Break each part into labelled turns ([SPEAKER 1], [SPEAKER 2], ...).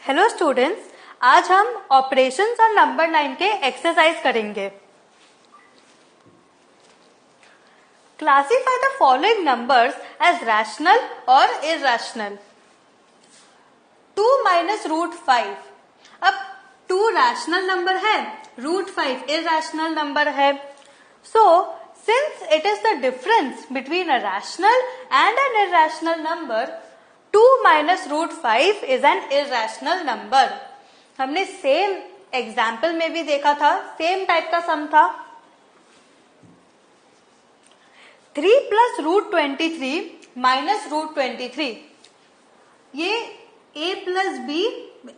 [SPEAKER 1] Hello students, आज हम operations और नंबर 9 के एक्सरसाइज करेंगे। Classify the following numbers as rational और इरैशनल। 2 minus root 5। अब 2 रैशनल नंबर है, रूट 5 इरैशनल नंबर है। So since it is the difference between a rational and an irrational number, 2 minus root 5 is an irrational number. हमने same example में भी देखा था, same type का सम था। 3 प्लस रूट 23 माइनस रूट 23, ये a प्लस बी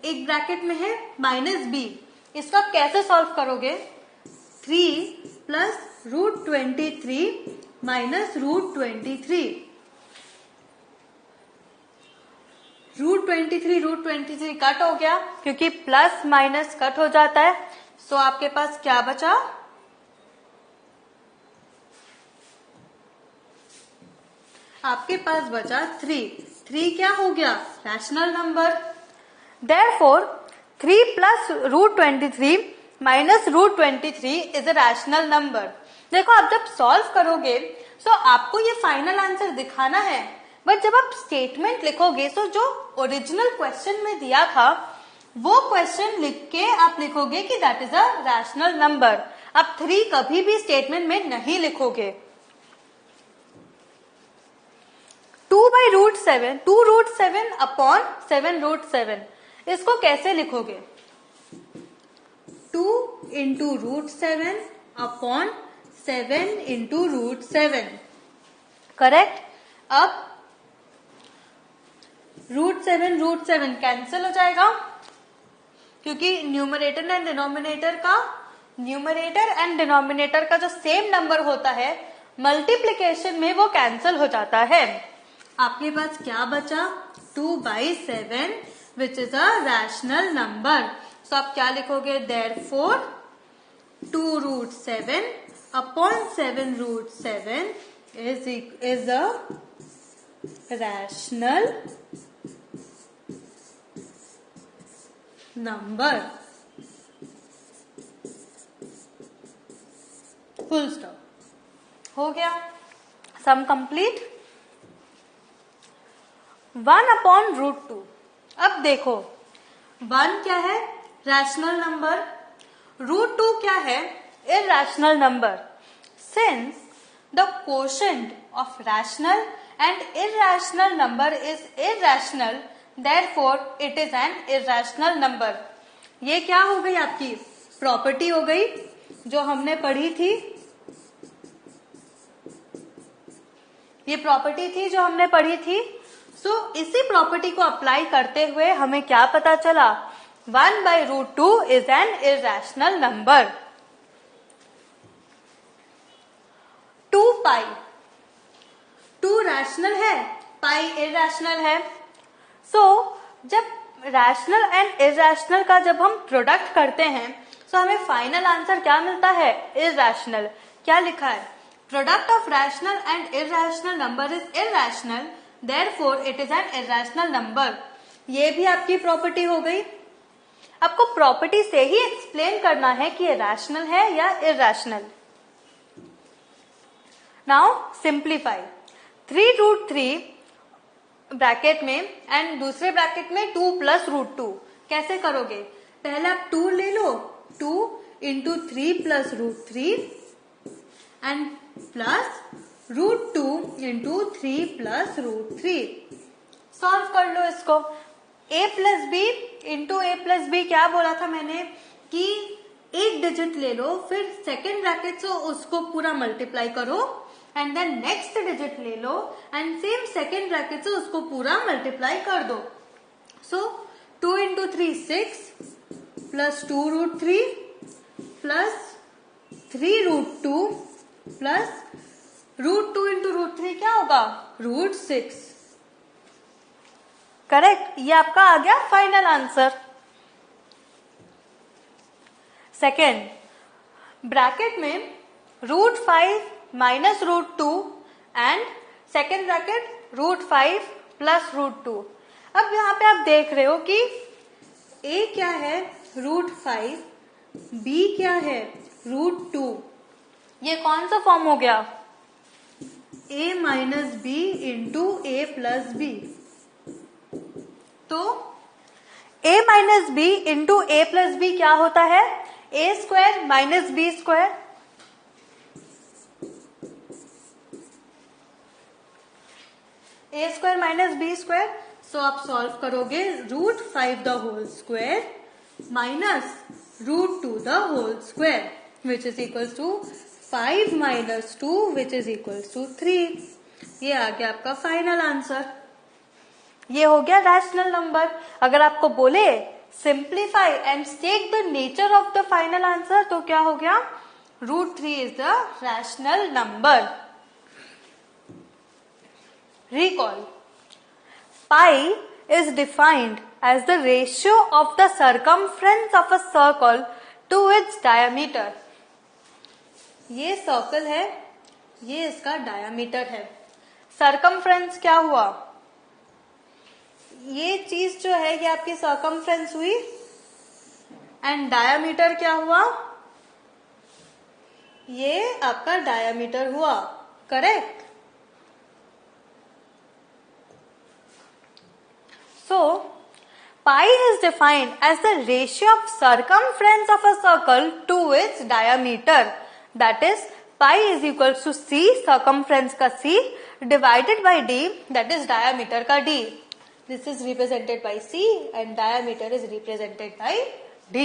[SPEAKER 1] एक ब्रैकेट में है माइनस बी, इसका कैसे सॉल्व करोगे? 3 plus root 23 minus root 23, root 23 cut हो गया क्योंकि प्लस माइनस कट हो जाता है। सो आपके पास क्या बचा? आपके पास बचा 3 क्या हो गया? Rational number. Therefore 3 plus root 23 minus root 23 is a rational number. देखो, आप जब सॉल्व करोगे तो आपको ये फाइनल आंसर दिखाना है, बट जब आप स्टेटमेंट लिखोगे तो जो ओरिजिनल क्वेश्चन में दिया था वो क्वेश्चन लिख के आप लिखोगे कि that is a rational number. आप 3 कभी भी स्टेटमेंट में नहीं लिखोगे। 2 by root 7, 2 root 7 upon 7 root 7, इसको कैसे लिखोगे? 2 into root 7 upon 7 into root 7, correct. अब रूट 7 कैंसिल हो जाएगा क्योंकि न्यूमरेटर एंड डिनोमिनेटर का जो सेम नंबर होता है मल्टीप्लिकेशन में वो कैंसिल हो जाता है। आपके पास क्या बचा? 2 by 7 which is a rational number. So आप क्या लिखोगे? Therefore 2 root 7 upon 7 root 7 is a rational number. Full stop. हो गया सम कंप्लीट। 1 upon root 2। अब देखो, 1 क्या है? Rational number. रूट 2 क्या है? Irrational number. Since the quotient of rational and irrational number is irrational, therefore it is an irrational number। ये क्या हो गई? आपकी प्रॉपर्टी हो गई जो हमने पढ़ी थी। ये प्रॉपर्टी थी जो हमने पढ़ी थी। सो इसी प्रॉपर्टी को अप्लाई करते हुए हमें क्या पता चला? 1 by root 2 is an irrational number. 2 pi, 2 rational है, पाई इरैशनल है। सो जब रैशनल एंड इरैशनल का जब हम प्रोडक्ट करते हैं तो हमें फाइनल आंसर क्या मिलता है? इरैशनल। क्या लिखा है? Product of rational and irrational number is irrational, therefore it is an irrational number. ये भी आपकी प्रॉपर्टी हो गई। आपको प्रॉपर्टी से ही एक्सप्लेन करना है कि ये रैशनल है या irrational. Now simplify. 3 root 3 bracket में एंड दूसरे ब्रैकेट में 2 प्लस रूट 2, कैसे करोगे? पहले आप 2 ले लो, 2 into 3 plus root 3 and plus root 2 into 3 plus root 3। Solve कर लो इसको। a plus B into A plus B, क्या बोला था मैंने कि एक डिजिट ले लो, फिर सेकेंड ब्रैकेट से उसको पूरा मल्टीप्लाई करो एंड देन नेक्स्ट डिजिट ले लो एंड सेम सेकेंड ब्रैकेट से उसको पूरा मल्टीप्लाई कर दो। So 2 into 3 6 plus 2 root 3 plus 3 root 2 plus root 2 into root 3 क्या होगा? रूट 6। करेक्ट। ये आपका आ गया फाइनल आंसर। सेकेंड ब्रैकेट में root 5 minus root 2 and second bracket root 5 plus root 2। अब यहाँ पे आप देख रहे हो कि a क्या है √5, b क्या है √2। ये कौन सा फॉर्म हो गया a minus B into A plus B. तो a minus B into A plus B क्या होता है a square minus B square. a square minus B square. So आप सॉल्व करोगे √5 the whole square minus √2 the whole square which is equals to 5 minus 2 which is equals to 3। ये आ गया आपका final answer. ये हो गया रैशनल नंबर। अगर आपको बोले simplify and state the nature of the final answer तो क्या हो गया √3 is the rational number. Recall. Pi is defined as the ratio of the circumference of a circle to its diameter. ये circle है, ये इसका डायामीटर है। Circumference क्या हुआ, ये चीज जो है ये आपकी सर्कमफ्रेंस हुई एंड डायामीटर क्या हुआ, ये आपका डायामीटर हुआ। Correct. So, pi is defined as the ratio of circumference of a circle to its diameter. That is, pi is equals to c, circumference का c, divided by d, that is diameter का d. This is represented by c and diameter is represented by d.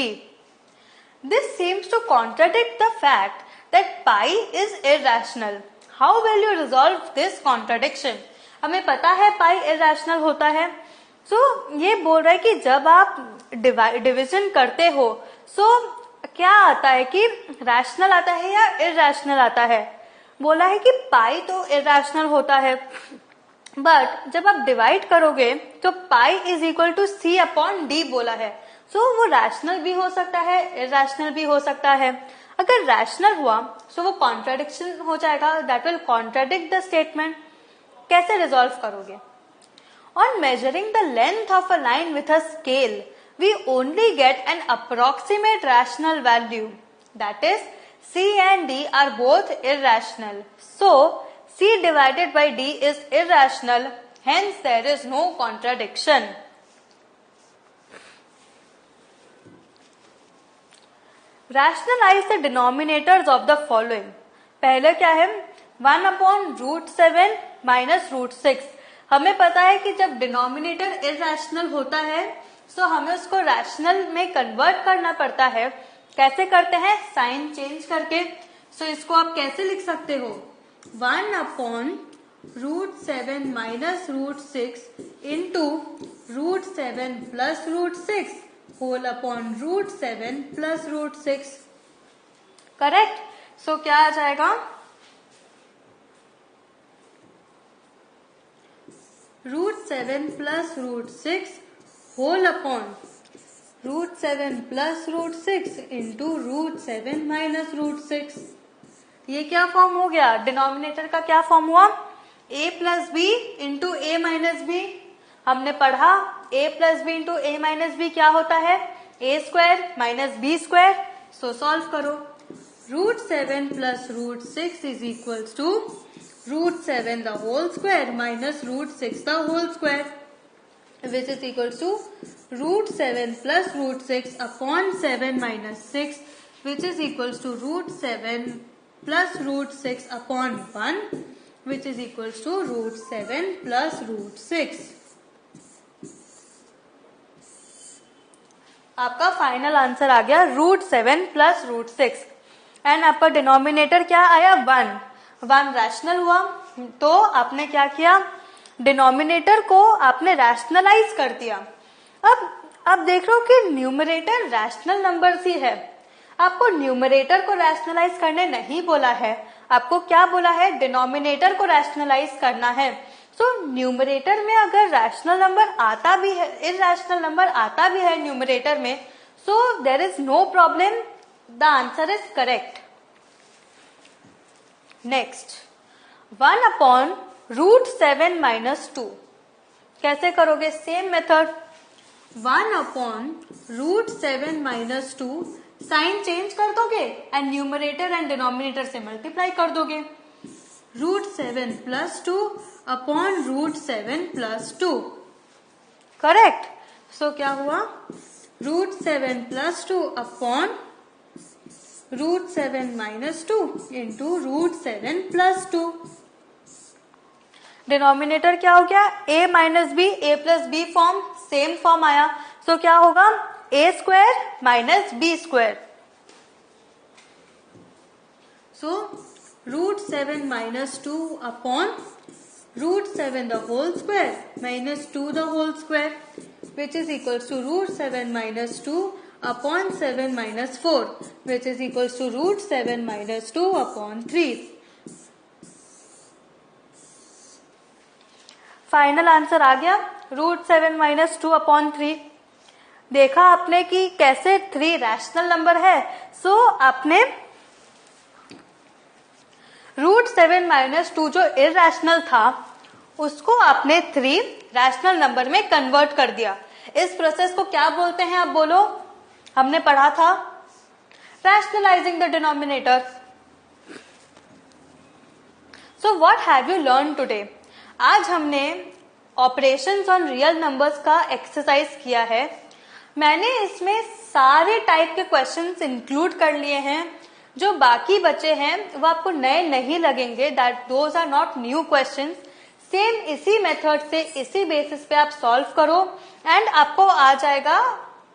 [SPEAKER 1] This seems to contradict the fact that pi is irrational. How will you resolve this contradiction? हमें पता है pi irrational होता है। सो ये बोल रहा है कि जब आप डिवीजन करते हो सो क्या आता है कि रैशनल आता है या इरैशनल आता है। बोला है कि पाई तो इरैशनल होता है बट जब आप डिवाइड करोगे तो pi is equal to C upon D बोला है। सो वो रैशनल भी हो सकता है इरैशनल भी हो सकता है। अगर रैशनल हुआ सो वो कॉन्ट्राडिक्शन हो जाएगा, that will contradict the statement. कैसे रिजॉल्व करोगे? On measuring the length of a line with a scale, we only get an approximate rational value. That is, C and D are both irrational. So, C divided by D is irrational. Hence, there is no contradiction. Rationalize the denominators of the following. पहले क्या है 1/√7 minus √6। हमें पता है कि जब denominator irrational होता है तो हमें उसको रैशनल में कन्वर्ट करना पड़ता है। कैसे करते हैं? साइन चेंज करके। सो इसको आप कैसे लिख सकते हो 1/√7 minus √6 into √7 plus √6 whole upon √7 plus √6। Correct. So क्या आ जाएगा √7 plus √6 whole upon √7 plus √6 into √7 minus √6। ये क्या फॉर्म हो गया? डिनोमिनेटर का क्या फॉर्म हुआ? a plus B into A minus B. हमने पढ़ा a plus B into A minus B क्या होता है a square minus B square. So solve करो। √7 plus √6 is equals to √7 the whole square minus √6 the whole square which is equals to √7 plus √6 upon 7 minus 6 which is equals to √7 plus √6 upon 1 which is equals to √7 plus √6। आपका final answer आ गया √7 plus √6 and आपका denominator क्या आया 1 rational हुआ। तो आपने क्या किया डिनोमिनेटर को आपने रैशनलाइज कर दिया। अब देख रहे हो कि न्यूमरेटर रैशनल नंबर ही है। आपको न्यूमरेटर को रैशनलाइज करने नहीं बोला है, आपको क्या बोला है डिनोमिनेटर को रैशनलाइज करना है। सो न्यूमरेटर में अगर रैशनल नंबर आता भी है इरैशनल नंबर आता भी है न्यूमरेटर में so there is no problem, the answer is correct. Next 1/√7 minus 2 कैसे करोगे? सेम मेथड 1/√7 - 2, साइन चेंज कर दोगे एंड न्यूमरेटर एंड डिनोमिनेटर से मल्टीप्लाई कर दोगे। √7 + 2 अपॉन √7 + 2, करेक्ट। सो क्या हुआ, √7 + 2 अपॉन √7 - 2 इंटू √7 + 2। डिनोमिनेटर क्या हो गया, a - b, a + b form, same form आया। सो क्या होगा, a² - b²। So √7 - 2 upon √7 the whole square minus 2 the whole square, which is equals to √7 - 2 upon 7 - 4, which is equals to √7 - 2 upon 3। Final answer आ गया √7 - 2 upon 3। देखा आपने कि कैसे 3 rational number है। सो आपने √7 - 2 जो इरैशनल था उसको आपने 3 रैशनल नंबर में कन्वर्ट कर दिया। इस प्रोसेस को क्या बोलते हैं, आप बोलो, हमने पढ़ा था, rationalising the denominator. So what have you learn today? आज हमने ऑपरेशंस ऑन रियल नंबर्स का एक्सरसाइज किया है। मैंने इसमें सारे टाइप के क्वेश्चंस इंक्लूड कर लिए हैं। जो बाकी बचे हैं वो आपको नए नहीं लगेंगे, that those are not new questions. Same इसी मेथड से, इसी बेसिस पे आप सॉल्व करो एंड आपको आ जाएगा।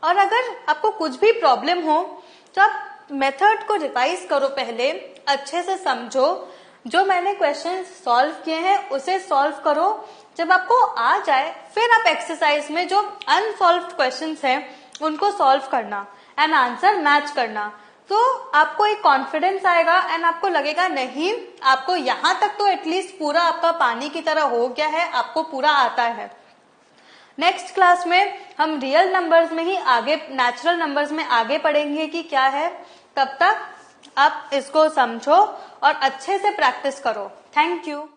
[SPEAKER 1] और अगर आपको कुछ भी प्रॉब्लम हो तो आप मेथड को रिवाइज करो, पहले अच्छे से समझो, जो मैंने क्वेश्चन सॉल्व किए हैं उसे सॉल्व करो। जब आपको आ जाए फिर आप एक्सरसाइज में जो अनसॉल्व्ड क्वेश्चंस हैं उनको सॉल्व करना एंड आंसर मैच करना। तो आपको एक कॉन्फिडेंस आएगा एंड आपको लगेगा नहीं, आपको यहाँ तक तो एटलीस्ट पूरा आपका पानी की तरह हो गया है, आपको पूरा आता है। नेक्स्ट क्लास में हम रियल नंबर्स में ही आगे, नेचुरल नंबर्स में आगे पढ़ेंगे कि क्या है। तब तक आप इसको समझो और अच्छे से प्रैक्टिस करो। Thank you.